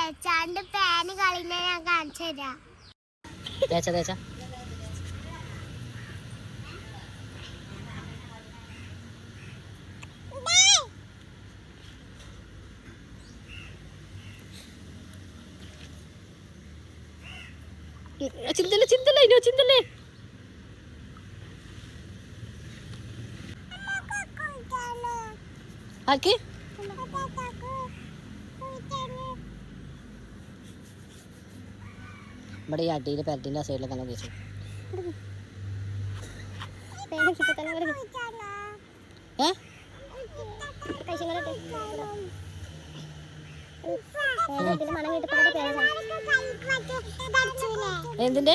തേച്ചാണ്ട് PAN കളിനെ ഞാൻ കാണിച്ചു തരാം. തേച്ച തേച്ച ചിന്തല്ലേ ചിന്തല്ലേ ഇനോ ചിന്തല്ലേ ആക്കി ഇവിടെ ഈ അടിയിൽ പെരട്ടിൻ്റെ ആ സൈഡിലൊക്കെ തന്നെ തേച്ചു. എന്തിന്റെ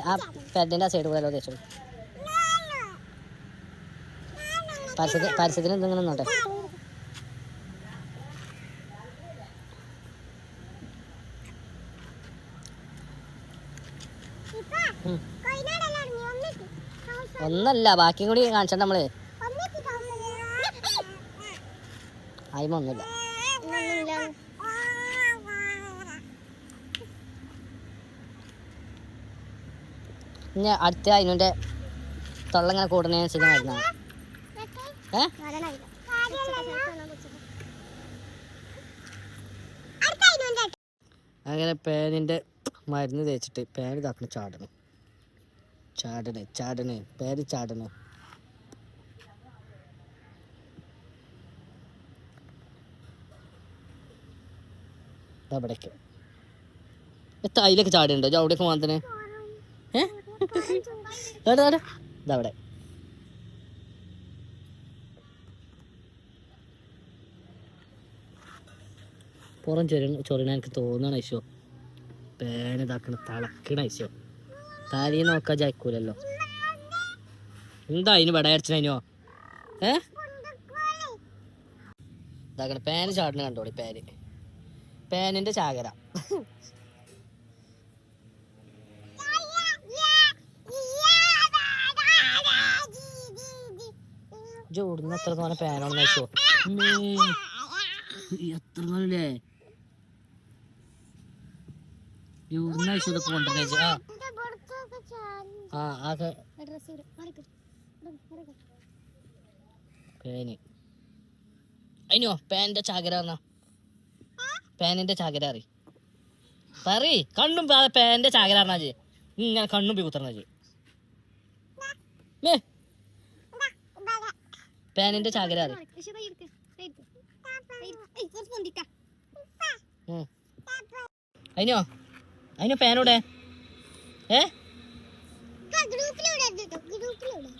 ആ പെരട്ടിൻ്റെ ആ സൈഡ് കൂടെ തേച്ചു. പരസ്യത്തിന് എന്തെങ്കിലും നോട്ടെ. ഒന്നല്ല ബാക്കിയും കൂടി കാണിച്ചണ്ട നമ്മള്. അയിമ ഒന്നുമില്ല. ഇനി അടുത്ത അതിൻ്റെ തൊള്ളങ്ങനെ കൂടുന്നതിനനുസരിച്ച് മരുന്നാണ്. അങ്ങനെ പേനിൻ്റെ മരുന്ന് തേച്ചിട്ട് പേന് ഇതാക്കണം. ചാടണം ചാടണേ ചാടണേ പേര് ചാടണേ. അവിടേക്ക് അതിലൊക്കെ ചാടുന്നുണ്ടോ? അവിടേക്ക് മാത്രമേ ഇതവിടെ പുറം ചൊറിയണ എനിക്ക് തോന്നണ ഐശോ. പേനിതാക്കണ തിളക്കണ ഐശോ. താലിയെ നോക്കാൻ ജയിക്കൂലല്ലോ. എന്താ അതിന് വട അരച്ചതിനോ? ഇതാക്കണ പേന് ചാടണ കണ്ടോളി. പേനിന്റെ ചാകര. ജോടുന്ന എത്ര തോന്നെ പേനാണെന്ന് വെച്ചോ. എത്ര തോന്നല്ലേ കൊണ്ടുവന്നേച്ചു. പേന് അതിനോ പേനിന്റെ ചാകര പറഞ്ഞ പേനിന്റെ ചാകര പറ കണ്ണും പേനിന്റെ ചാകര പറഞ്ഞാജ് ഇങ്ങനെ കണ്ണും കുത്തർന്നാജ്. പേനിന്റെ ചാകര അതിനോ അതിനോ പേനോടെ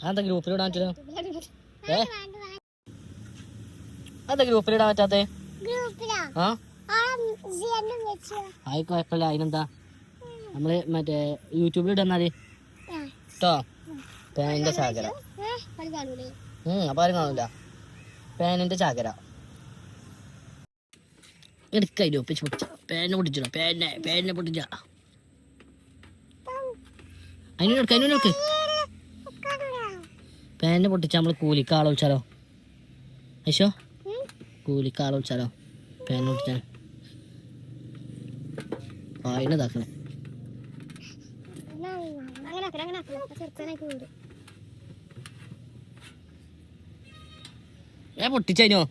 അതെന്താ ഗ്രൂപ്പിലിടാൻ പറ്റില്ല? അതെന്താ ഗ്രൂപ്പിലിടാൻ പറ്റാത്തെ? ആയി കുഴപ്പമില്ല. അതിനെന്താ നമ്മള് മറ്റേ യൂട്യൂബിലിടാന്നാല് കേട്ടോ. പേനിന്റെ ചാകര അപ്പൊ ആരും കാണില്ല. പേനിന്റെ ചാകര എടുക്കതിന് ഒപ്പിച്ച് പൊട്ടിച്ച പേനെ പൊട്ടിച്ചോ. പേനെ പൊട്ടിച്ച അതിനൊക്കെ പേനെ പൊട്ടിച്ച നമ്മള് കൂലിക്ക് ആളെ വിളിച്ചാലോ? ഐശോ കൂലിക്ക് ആളെ വിളിച്ചാലോ? പേന പൊട്ടിച്ചാൽ അതിനെതാക്കണേ. ഞാൻ പൊട്ടിച്ചതിനോ?